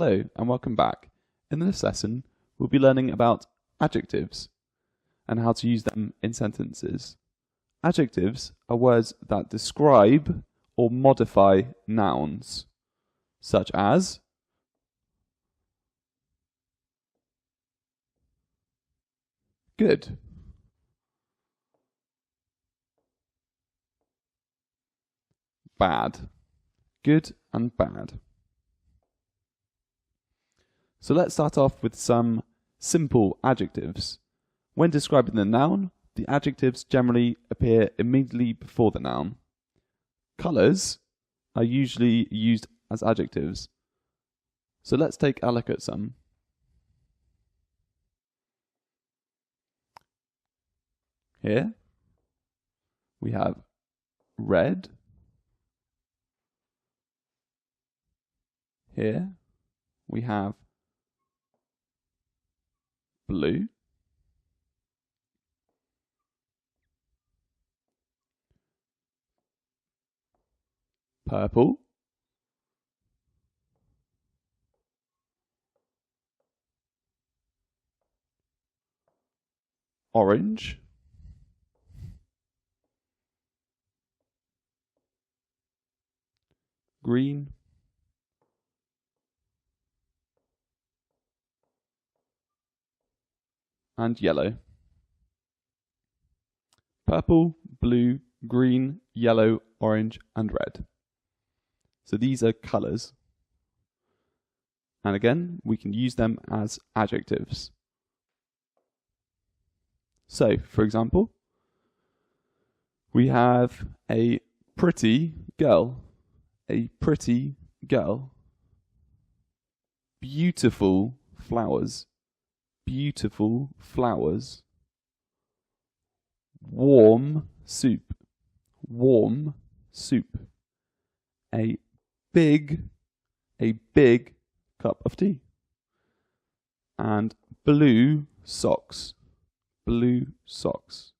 Hello and welcome back. In this lesson, we'll be learning about adjectives and how to use them in sentences. Adjectives are words that describe or modify nouns, such as good, bad, good and bad. So let's start off with some simple adjectives. When describing the noun, the adjectives generally appear immediately before the noun. Colours are usually used as adjectives. So let's take a look at some. Here we have red. Here we have blue, purple, orange, green, and yellow. Purple, blue, green, yellow, orange, and red. So these are colours. And again, we can use them as adjectives. So, for example, we have a pretty girl. A pretty girl. Beautiful flowers. Beautiful flowers. Warm soup. Warm soup. A big cup of tea. And blue socks. Blue socks.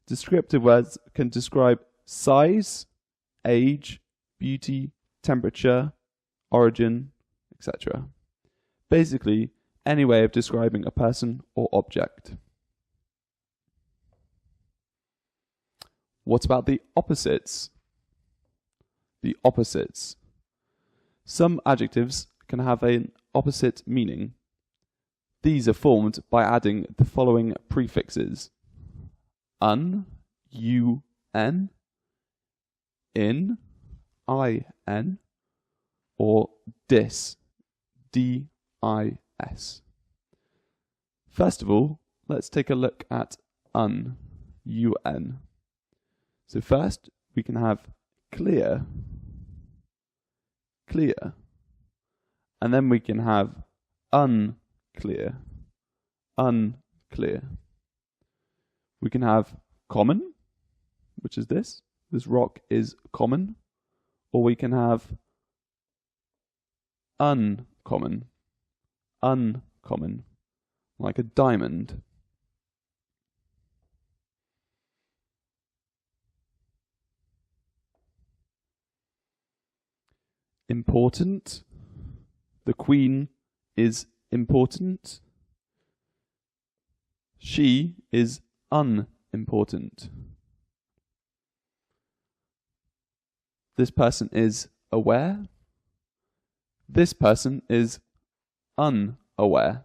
Descriptive words can describe size, age, beauty, temperature, origin, etc. Basically, any way of describing a person or object. What about the opposites? The opposites. Some adjectives can have an opposite meaning. These are formed by adding the following prefixes: un, in, in, or dis, dis. First of all, let's take a look at un. So first, we can have clear, clear, and then we can have unclear, unclear. We can have common, which is this. This rock is common. Or we can have uncommon, uncommon, like a diamond. Important. The Queen is important. She is unimportant. This person is aware. This person is unaware.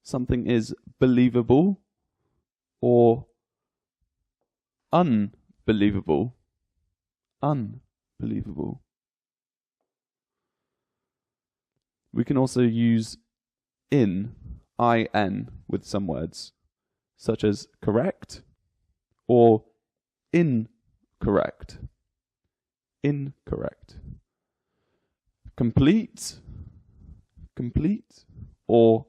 Something is believable or unbelievable. Unbelievable. We can also use in with some words, such as correct or incorrect. Incorrect. Complete, complete, or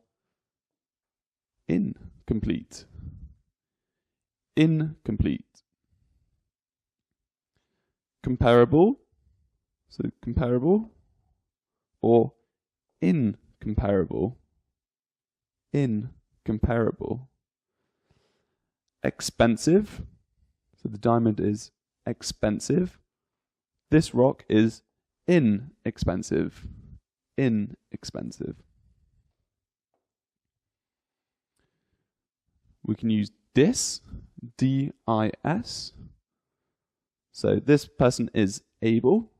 incomplete. Incomplete. Comparable, so comparable, or incomparable. Incomparable. Expensive, so the diamond is expensive. This rock is inexpensive, inexpensive. We can use dis, D-I-S. So this person is able,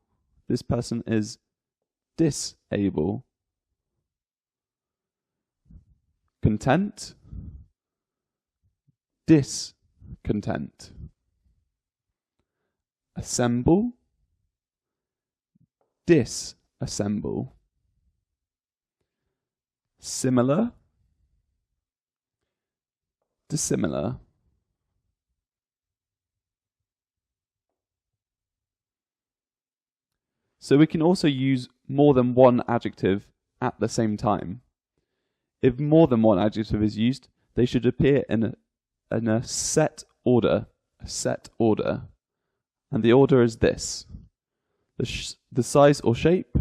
this person is disable. Content, discontent. Assemble, disassemble. Similar, dissimilar. So we can also use more than one adjective at the same time. If more than one adjective is used, they should appear in a set order, and the order is this: the size or shape,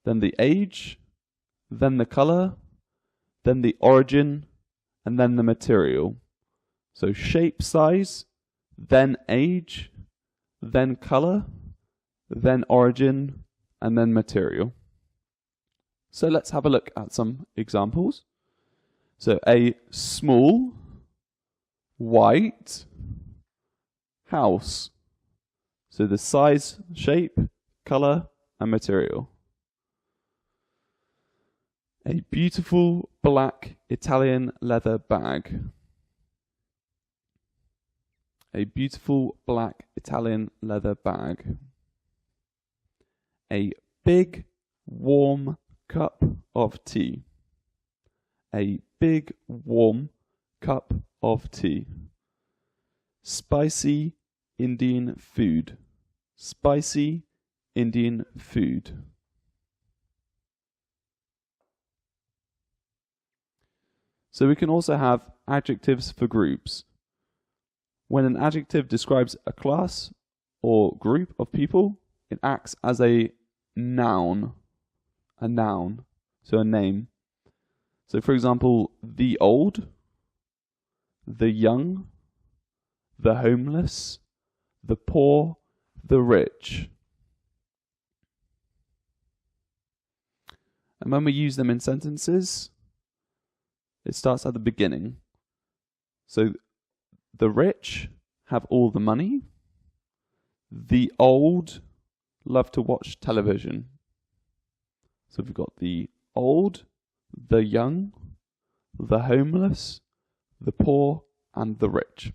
then the age, then the color, then the origin, and then the material. So shape, size, then age, then color, then origin, and then material. So let's have a look at some examples. So a small, white house. So the size, shape, color, and material. A beautiful black Italian leather bag. A beautiful black Italian leather bag. A big, warm cup of tea. A big, warm cup of tea. Spicy Indian food. Spicy Indian food. So we can also have adjectives for groups. When an adjective describes a class or group of people, it acts as a noun, so a name. So for example, the old, the young, the homeless, the poor, the rich. And when we use them in sentences, it starts at the beginning. So the rich have all the money. The old love to watch television. So we've got the old, the young, the homeless, the poor, and the rich.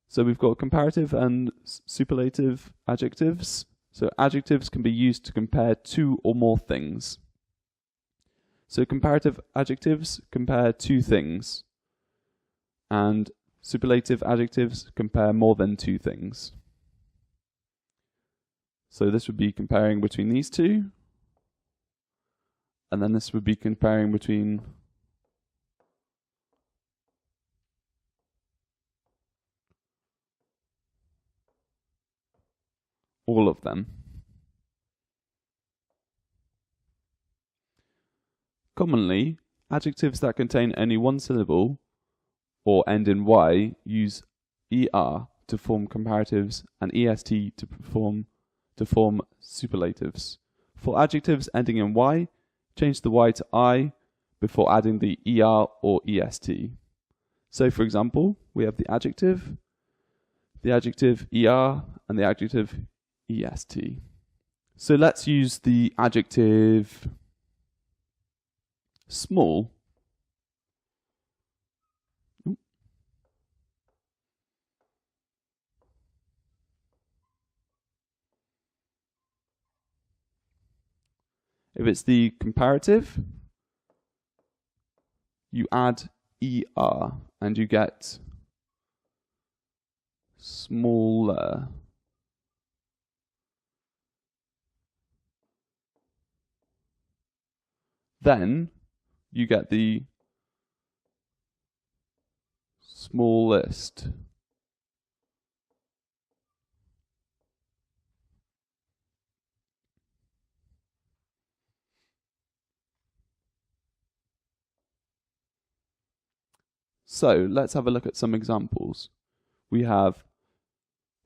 So we've got comparative and superlative adjectives. So adjectives can be used to compare two or more things. So comparative adjectives compare two things, and superlative adjectives compare more than two things. So this would be comparing between these two, and then this would be comparing between all of them. Commonly, adjectives that contain only one syllable or end in y use er to form comparatives and est to form superlatives. For adjectives ending in y, change the y to I before adding the er or est. So for example, we have the adjective er, and the adjective est. So let's use the adjective small. If it's the comparative, you add er and you get smaller. Then you get the smallest. So let's have a look at some examples. We have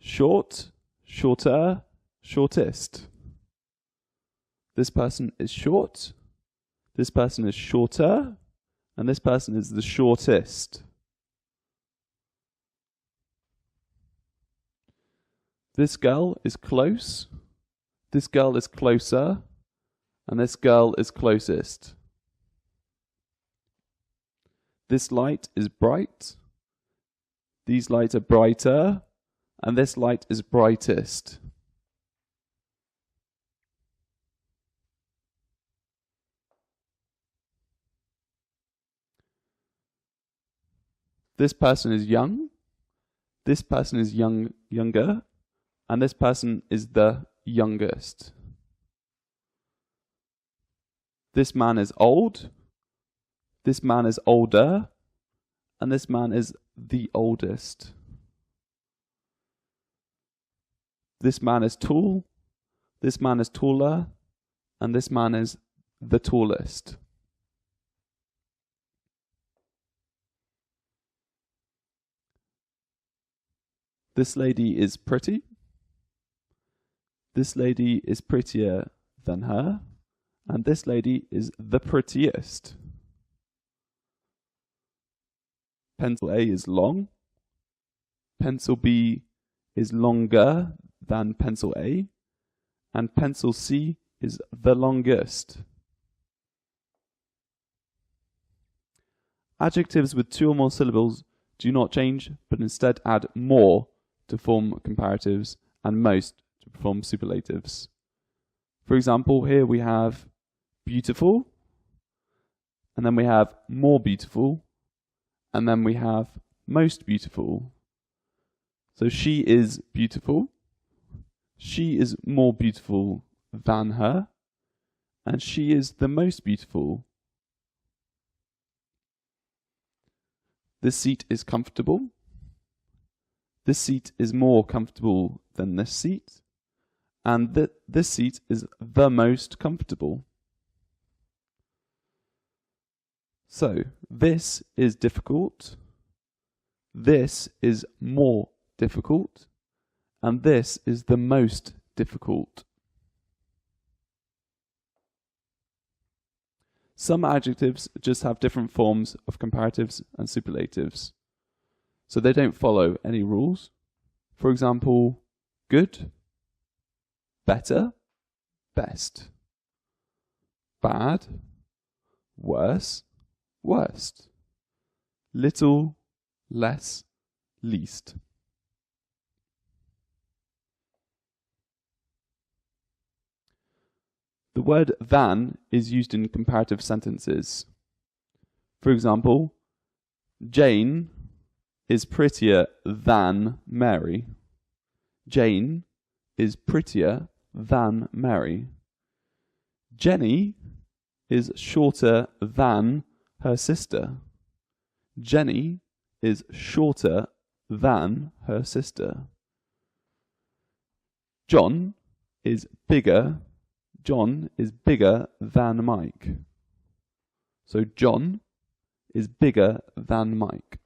short, shorter, shortest. This person is short, this person is shorter, and this person is the shortest. This girl is close, this girl is closer, and this girl is closest. This light is bright, these lights are brighter, and this light is brightest. This person is young, this person is younger, and this person is the youngest. This man is old, this man is older, and this man is the oldest. This man is tall, this man is taller, and this man is the tallest. This lady is pretty, this lady is prettier than her, and this lady is the prettiest. Pencil A is long, pencil B is longer than pencil A, and pencil C is the longest. Adjectives with 2 or more syllables do not change, but instead add more to form comparatives and most to form superlatives. For example, here we have beautiful, and then we have more beautiful, and then we have most beautiful. So she is beautiful, she is more beautiful than her, and she is the most beautiful. This seat is comfortable, this seat is more comfortable than this seat, and this seat is the most comfortable. So, this is difficult, this is more difficult, and this is the most difficult. Some adjectives just have different forms of comparatives and superlatives, so they don't follow any rules. For example, good, better, best, bad, worse, worst, little, less, least. The word than is used in comparative sentences. For example, Jane is prettier than Mary. Jane is prettier than Mary. Jenny is shorter than her sister. Jenny is shorter than her sister. John is bigger. John is bigger than Mike. So John is bigger than Mike.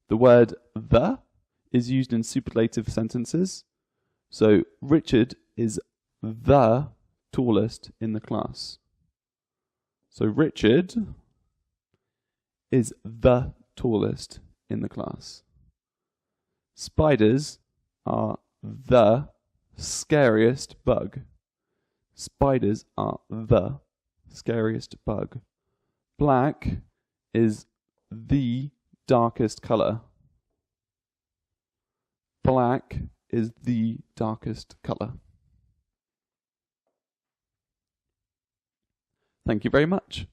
The word the is used in superlative sentences. So Richard is the tallest in the class. So Richard is the tallest in the class. Spiders are the scariest bug. Spiders are the scariest bug. Black is the darkest color. Black is the darkest color. Thank you very much.